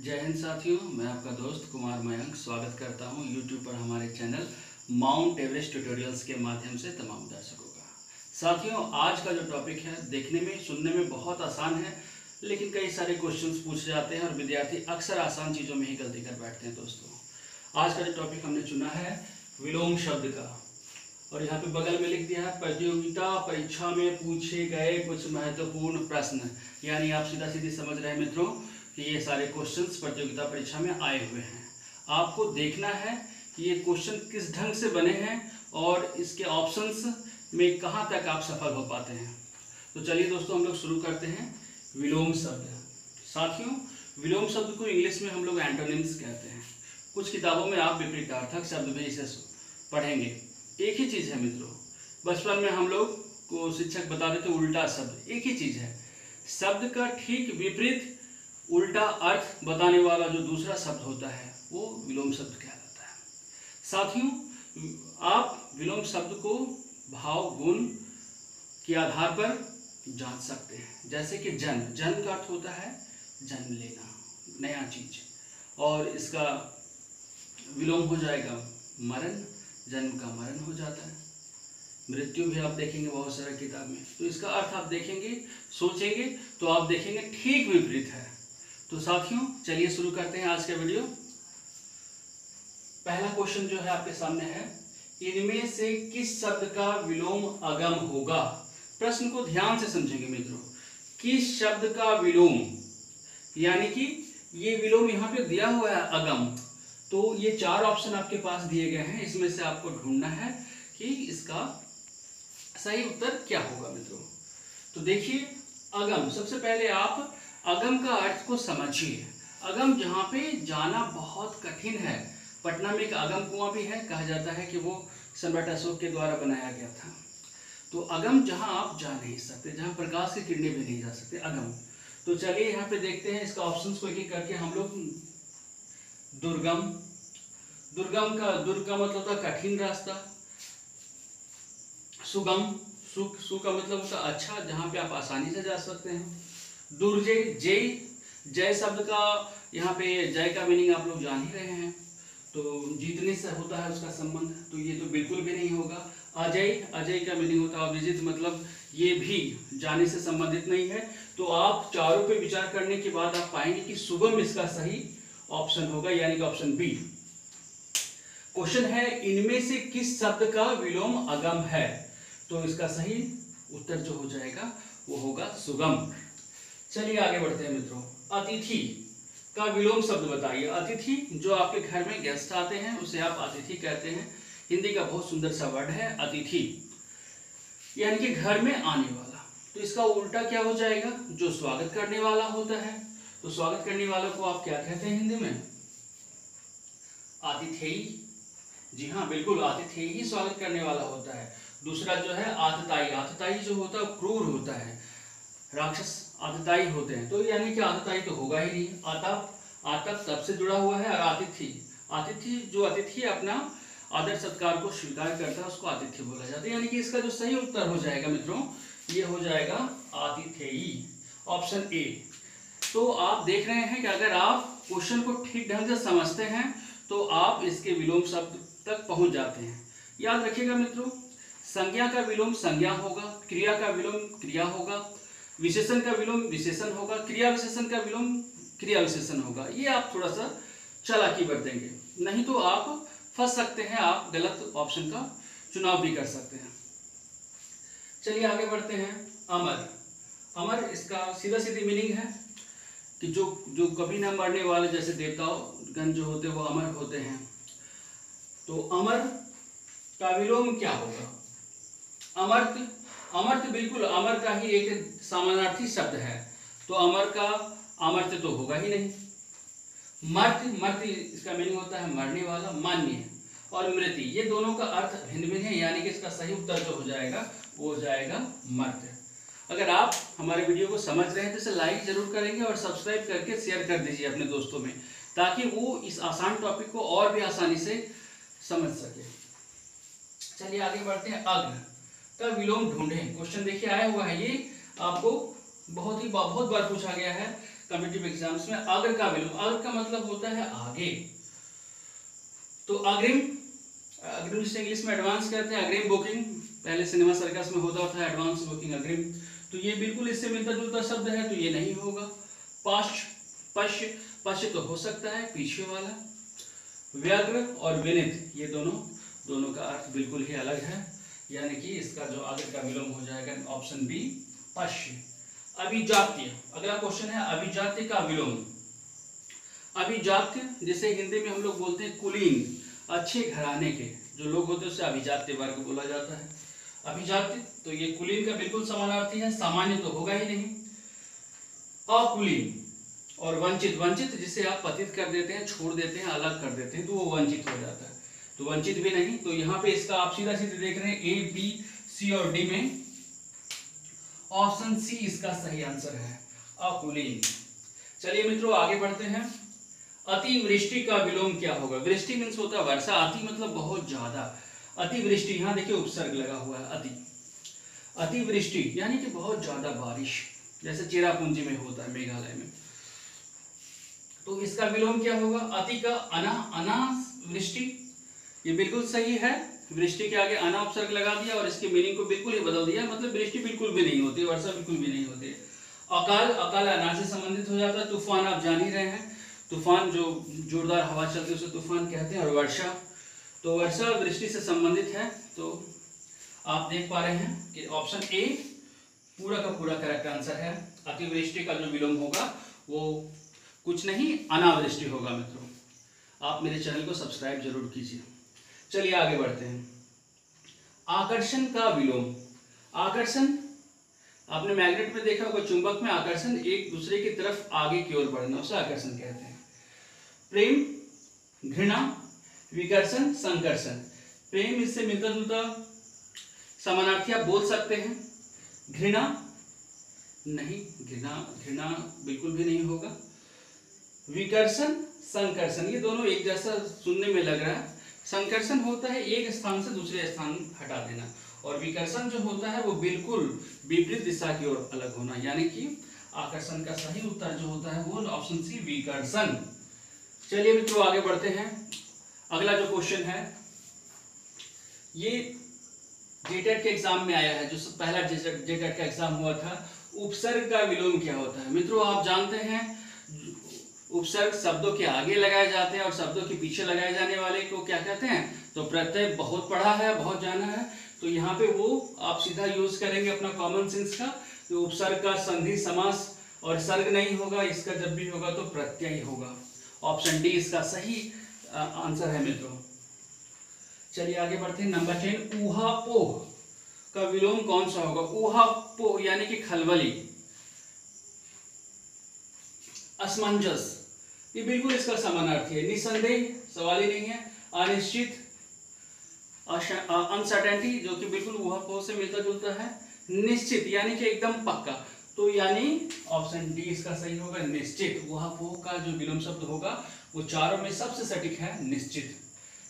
जय हिंद साथियों, मैं आपका दोस्त कुमार मयंक स्वागत करता हूं यूट्यूब पर हमारे चैनल माउंट एवरेस्ट ट्यूटोरियल्स के माध्यम से तमाम दर्शकों का। साथियों, आज का जो टॉपिक है देखने में सुनने में बहुत आसान है, लेकिन कई सारे क्वेश्चंस पूछे जाते हैं और विद्यार्थी अक्सर आसान चीज़ों में ही गलती कर बैठते हैं। दोस्तों, आज का जो टॉपिक हमने चुना है विलोम शब्द का, और यहाँ पे बगल में लिख दिया है प्रतियोगिता परीक्षा में पूछे गए कुछ महत्वपूर्ण प्रश्न। यानी आप सीधा सीधी समझ रहे हैं मित्रों कि ये सारे क्वेश्चंस प्रतियोगिता परीक्षा में आए हुए हैं। आपको देखना है कि ये क्वेश्चन किस ढंग से बने हैं और इसके ऑप्शंस में कहाँ तक आप सफल हो पाते हैं। तो चलिए दोस्तों, हम लोग शुरू करते हैं विलोम शब्द। साथियों, विलोम शब्द को इंग्लिश में हम लोग एंटोनिम्स कहते हैं। कुछ किताबों में आप विपरीतार्थक शब्द भी इसे पढ़ेंगे। एक ही चीज़ है मित्रों, बचपन में हम लोग को शिक्षक बता देते उल्टा शब्द, एक ही चीज़ है। शब्द का ठीक विपरीत उल्टा अर्थ बताने वाला जो दूसरा शब्द होता है वो विलोम शब्द कहलाता है। साथियों, आप विलोम शब्द को भाव गुण के आधार पर जांच सकते हैं। जैसे कि जन्म, जन्म का अर्थ होता है जन्म लेना, नया चीज, और इसका विलोम हो जाएगा मरण, जन्म का मरण हो जाता है। मृत्यु भी आप देखेंगे बहुत सारे किताब में, तो इसका अर्थ आप देखेंगे, सोचेंगे तो आप देखेंगे ठीक विपरीत है। तो साथियों, चलिए शुरू करते हैं आज का वीडियो। पहला क्वेश्चन जो है आपके सामने है, इनमें से किस शब्द का विलोम अगम होगा। प्रश्न को ध्यान से समझेंगे मित्रों, किस शब्द का विलोम, यानी कि ये विलोम यहाँ पे दिया हुआ है अगम, तो ये चार ऑप्शन आपके पास दिए गए हैं, इसमें से आपको ढूंढना है कि इसका सही उत्तर क्या होगा मित्रों। तो देखिए, अगम, सबसे पहले आप अगम का अर्थ को समझिए। अगम जहाँ पे जाना बहुत कठिन है, पटना में एक अगम कुआं भी है, कहा जाता है कि वो सम्राट अशोक के द्वारा बनाया गया था। तो अगम जहाँ आप जा नहीं सकते, जहाँ प्रकाश की किरणें भी नहीं जा सकते, अगम। तो चलिए यहाँ पे देखते हैं इसका ऑप्शंस को एक एक करके हम लोग। दुर्गम, दुर्गम का दुर्ग का मतलब होता है कठिन रास्ता। सुगम, सु का मतलब होता है अच्छा, जहाँ पे आप आसानी से जा सकते हैं। दुर्जय, जय, जय शब्द का यहाँ पे जय का मीनिंग आप लोग जान ही रहे हैं, तो जीतने से होता है उसका संबंध, तो ये तो बिल्कुल भी नहीं होगा। अजय, अजय का मीनिंग होता है अविजित, मतलब ये भी जाने से संबंधित नहीं है। तो आप चारों पे विचार करने के बाद आप पाएंगे कि सुगम इसका सही ऑप्शन होगा, यानी कि ऑप्शन बी। क्वेश्चन है, इनमें से किस शब्द का विलोम अगम है, तो इसका सही उत्तर जो हो जाएगा वो होगा सुगम। चलिए आगे बढ़ते हैं मित्रों। अतिथि का विलोम शब्द बताइए। अतिथि, जो आपके घर में गेस्ट आते हैं उसे आप अतिथि कहते हैं। हिंदी का बहुत सुंदर सा वर्ड है अतिथि, यानी कि घर में आने वाला। तो इसका उल्टा क्या हो जाएगा, जो स्वागत करने वाला होता है। तो स्वागत करने वाले को आप क्या कहते हैं हिंदी में, आतिथेयी। जी हाँ, बिल्कुल, आतिथेयी ही स्वागत करने वाला होता है। दूसरा जो है आतताई, आतताई जो होता है क्रूर होता है, राक्षस आतताई होते हैं, तो यानी कि आतताई तो होगा ही नहीं। आतप, आतप तब से जुड़ा हुआ है, और आतिथि, आतिथि जो अतिथि अपना आदर सत्कार को स्वीकार करता है उसको आतिथ्य बोला जाता है। यानी कि इसका जो सही उत्तर हो जाएगा मित्रों, ये हो जाएगा आतिथेयी, ऑप्शन ए। तो आप देख रहे हैं कि अगर आप क्वेश्चन को ठीक ढंग से समझते हैं तो आप इसके विलोम शब्द तक पहुंच जाते हैं। याद रखिएगा मित्रों, संज्ञा का विलोम संज्ञा होगा, क्रिया का विलोम क्रिया होगा, विशेषण का विलोम विशेषण होगा, क्रिया विशेषण का विलोम क्रिया विशेषण होगा। ये आप थोड़ा सा चालाकी बरतेंगे, नहीं तो आप फंस सकते हैं, आप गलत ऑप्शन का चुनाव भी कर सकते हैं। चलिए आगे बढ़ते हैं। अमर, अमर इसका सीधा सीधी मीनिंग है कि जो कभी ना मरने वाले, जैसे देवताओं गण जो होते हैं वो अमर होते हैं। तो अमर का विलोम क्या होगा, अमर्त्य। अमर्त्य बिल्कुल अमर का ही एक समानार्थी शब्द है, तो अमर का अमर्त्य तो होगा ही नहीं। मर्त्य, मर्त्य इसका मीनिंग होता है मरने वाला, मान्य। और मृति, ये दोनों का अर्थ भिन्न भिन्न है, यानी कि इसका सही उत्तर जो हो जाएगा वो हो जाएगा मर्त्य। अगर आप हमारे वीडियो को समझ रहे हैं तो इसे लाइक जरूर करेंगे और सब्सक्राइब करके शेयर कर दीजिए अपने दोस्तों में, ताकि वो इस आसान टॉपिक को और भी आसानी से समझ सके। चलिए आगे बढ़ते हैं। अग्र का विलोम ढूंढें। क्वेश्चन देखिए आया हुआ है, ये आपको बहुत बार पूछा गया है कॉम्पिटिटिव एग्जाम्स में अग्र का विलोम, अग्र का मतलब होता है आगे, तो अग्रिम, अग्रिम से इंग्लिश में एडवांस कहते हैं, अग्रिम बुकिंग, पहले सिनेमा सर्कस में होता था एडवांस बुकिंग अग्रिम, तो ये बिल्कुल इससे मिलता जुलता शब्द है, तो ये नहीं होगा। पाश्च, पश्य, पश्य तो हो सकता है पीछे वाला। व्यग्र और विनित, ये दोनों का अर्थ बिल्कुल ही अलग है, यानी कि इसका जो अग्र का विलोम हो जाएगा ऑप्शन बी पश्य। अभिजात्य, अगला क्वेश्चन है अभिजात्य का विलोम। अभिजात्य जिसे हिंदी में हम लोग बोलते हैं कुलीन, अच्छे घराने के जो लोग होते हैं उसे अभिजात्य वर्ग बोला जाता है। अभिजात्य तो ये कुलीन का बिल्कुल समानार्थी है, सामान्य तो होगा ही नहीं। अकुलीन और वंचित, वंचित जिसे आप पतित कर देते हैं, छोड़ देते हैं, अलग कर देते हैं, तो वो वंचित हो जाता है, तो वंचित भी नहीं। तो यहाँ पे इसका आप सीधा सीधे देख रहे हैं ए, बी, सी और डी में ऑप्शन सी इसका सही आंसर है, अकुलीन। चलिए मित्रों आगे बढ़ते हैं। अतिवृष्टि का विलोम क्या होगा? वृष्टि मीन्स होता है वर्षा, अति मतलब बहुत ज्यादा, अतिवृष्टि, यहाँ देखिए उपसर्ग लगा हुआ है अति, अतिवृष्टि यानी कि बहुत ज्यादा बारिश, जैसे चेरापूंजी में होता है, मेघालय में, तो इसका विलोम क्या होगा? अति का अना, अनावृष्टि, ये बिल्कुल सही है, वृष्टि के आगे अना उपसर्ग लगा दिया और इसके मीनिंग को बिल्कुल ही बदल दिया, मतलब वृष्टि बिल्कुल भी नहीं होती, वर्षा बिल्कुल भी नहीं होती है। अकाल, अकाल अनाज से संबंधित हो जाता है। तूफान आप जान ही रहे हैं, तूफान जो जोरदार हवा चलती है उसे तूफान कहते हैं। और वर्षा, तो वर्षा वृष्टि से संबंधित है, तो आप देख पा रहे हैं कि ऑप्शन ए पूरा का पूरा करेक्ट आंसर है। अतिवृष्टि का जो विलोम होगा वो कुछ नहीं, अनावृष्टि होगा। मित्रों आप मेरे चैनल को सब्सक्राइब जरूर कीजिए। चलिए आगे बढ़ते हैं। आकर्षण का विलोम। आकर्षण आपने मैग्नेट में देखा होगा, चुंबक में आकर्षण, एक दूसरे की तरफ आगे की ओर बढ़ना, उसे आकर्षण कहते हैं। प्रेम, घृणा, विकर्षण, संकर्षण। प्रेम इससे मिलता जुलता समानार्थी आप बोल सकते हैं। घृणा नहीं, घृणा बिल्कुल भी नहीं होगा। विकर्षण, संकर्षण, ये दोनों एक जैसा सुनने में लग रहा है। संकर्षण होता है एक स्थान से दूसरे स्थान हटा देना, और विकर्षण जो होता है वो बिल्कुल विपरीत दिशा की ओर अलग होना, यानी कि आकर्षण का सही उत्तर जो होता है वो ऑप्शन सी, विकर्षण। चलिए मित्रों आगे बढ़ते हैं। अगला जो क्वेश्चन है ये जेटेट के एग्जाम में आया है, जो पहला जेटेट का एग्जाम हुआ था। उपसर्ग का विलोम क्या होता है? मित्रों आप जानते हैं उपसर्ग शब्दों के आगे लगाए जाते हैं और शब्दों के पीछे लगाए जाने वाले को क्या कहते हैं? तो प्रत्यय बहुत पढ़ा है, बहुत जाना है, तो यहाँ पे वो आप सीधा यूज करेंगे अपना कॉमन सेंस का। तो उपसर्ग का संधि समास और सर्ग नहीं होगा, इसका जब भी होगा तो प्रत्यय होगा। ऑप्शन डी इसका सही आंसर है मित्रों। चलिए आगे बढ़ते हैं। नंबर 10, ऊहापोह का विलोम कौन सा होगा? ऊहापोह यानी कि खलबली, असमंजस, ये बिल्कुल इसका समानार्थी है। निसंदेह, सवाल ही नहीं है। अनिश्चित, अनसर्टेनिटी, जो कि बिल्कुल ऊहापोह से मिलता जुलता है। निश्चित यानी कि एकदम पक्का, तो यानी ऑप्शन डी इसका सही होगा, निश्चित। ऊहापोह का जो विलोम शब्द होगा वो चारों में सबसे सटीक है, निश्चित।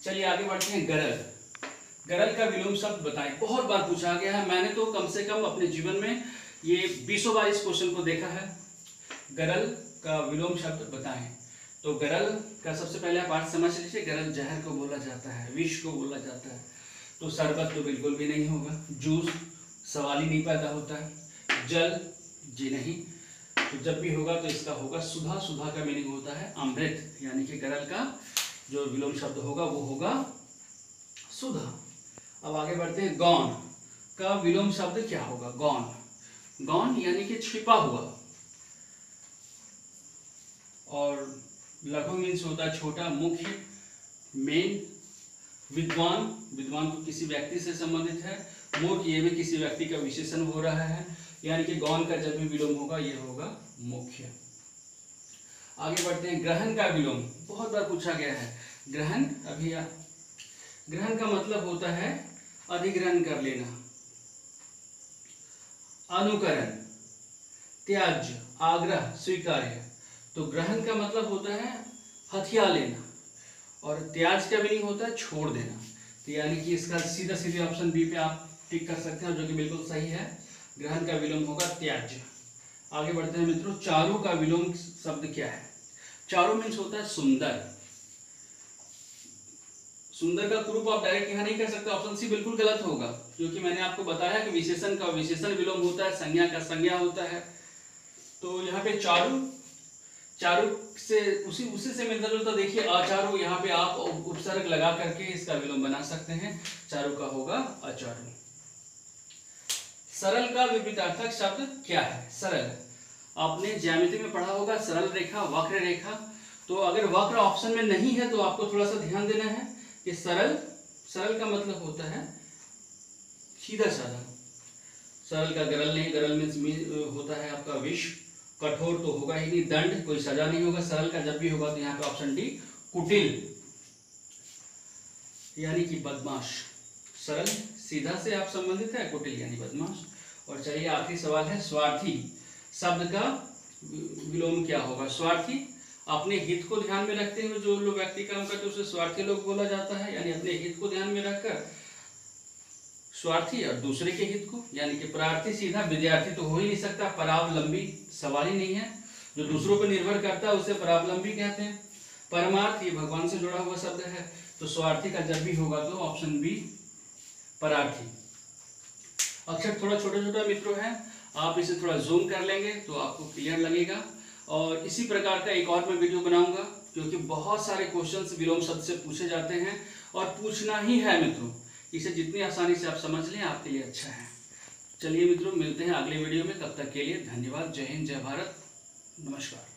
चलिए आगे बढ़ते हैं। गरल, गरल का विलोम शब्द बताएं। बहुत बार पूछा गया है, मैंने तो कम से कम अपने जीवन में ये 20 बार इस क्वेश्चन को देखा है। गरल का विलोम शब्द बताएं। तो गरल का सबसे पहले आप अर्थ समझ लीजिए। गरल जहर को बोला जाता है, विष को बोला जाता है, तो शरबत तो बिल्कुल भी नहीं होगा। जूस, सवाल ही नहीं पैदा होता है। जल, जी नहीं, तो जब भी होगा तो इसका होगा सुधा। सुधा का मीनिंग होता है अमृत, यानी कि गरल का जो विलोम शब्द होगा वो होगा सुधा। अब आगे बढ़ते हैं। गौण का विलोम शब्द क्या होगा? गौण, गौण यानी कि छिपा हुआ, और लघु मीन्स होता है छोटा। मुख्य, मेन। विद्वान, विद्वान तो किसी व्यक्ति से संबंधित है। मूर्ख, ये भी किसी व्यक्ति का विशेषण हो रहा है, यानी कि गौण का जब भी विलोम होगा ये होगा मुख्य। आगे बढ़ते हैं। ग्रहण का विलोम बहुत बार पूछा गया है। ग्रहण, अभी ग्रहण का मतलब होता है अधिग्रहण कर लेना। अनुकरण, त्याज्य, आग्रह, स्वीकार्य। तो ग्रहण का मतलब होता है हथिया लेना, और त्याज का मीनिंग होता है छोड़ देना। तो यानी कि इसका सीधा सीधे ऑप्शन बी पे आप टिक कर सकते हैं, जो कि बिल्कुल सही है। ग्रहण का विलोम होगा त्याज्य। आगे बढ़ते हैं मित्रों। चारु का विलोम शब्द क्या है? चारु मीन्स होता है सुंदर। सुंदर का प्रूफ आप डायरेक्ट यहाँ नहीं कर सकते, ऑप्शन सी बिल्कुल गलत होगा, क्योंकि मैंने आपको बताया कि विशेषण का विशेषण विलोम होता है, संज्ञा का संज्ञा होता है। तो यहाँ पे चारु, चारु से उसी से मिलता जुलता देखिए अचारु, यहाँ पे आप उपसर्ग लगा करके इसका विलोम बना सकते हैं, चारु का होगा अचारु। सरल का विपरीतार्थक शब्द क्या है? सरल, आपने ज्यामिति में पढ़ा होगा सरल रेखा, वक्र रेखा। तो अगर वक्र ऑप्शन में नहीं है तो आपको थोड़ा सा ध्यान देना है कि सरल, सरल का मतलब होता है सीधा साधा। सरल का गरल नहीं, गरल में होता है आपका विष। कठोर तो होगा ही नहीं, दंड कोई सजा नहीं होगा। सरल का जब भी होगा तो यहाँ पे ऑप्शन डी कुटिल, यानी कि बदमाश। सरल सीधा से आप संबंधित है, कुटिल यानी बदमाश। और चलिए आखिरी सवाल है, स्वार्थी शब्द का विलोम क्या होगा? स्वार्थी, अपने हित को ध्यान में रखते हुए जो लोग व्यक्ति काम करते हैं उसे स्वार्थी लोग बोला जाता है, यानी अपने हित को ध्यान में रखकर स्वार्थी, और दूसरे के हित को, यानी कि प्रार्थी सीधा, विद्यार्थी तो हो ही नहीं सकता, परावलंबी सवाल ही नहीं है, जो दूसरों पर निर्भर करता है उसे परावलंबी कहते हैं। परमार्थ, ये भगवान से जुड़ा हुआ शब्द है, तो स्वार्थी का जब भी होगा तो ऑप्शन बी परार्थी। अक्षर थोड़ा छोटा छोटा मित्रों है, आप इसे थोड़ा जूम कर लेंगे तो आपको क्लियर लगेगा। और इसी प्रकार का एक और मैं वीडियो बनाऊंगा, क्योंकि बहुत सारे क्वेश्चंस विलोम शब्द से पूछे जाते हैं और पूछना ही है मित्रों। इसे जितनी आसानी से आप समझ लें आपके लिए अच्छा है। चलिए मित्रों, मिलते हैं अगले वीडियो में, तब तक के लिए धन्यवाद। जय हिंद, जय भारत, नमस्कार।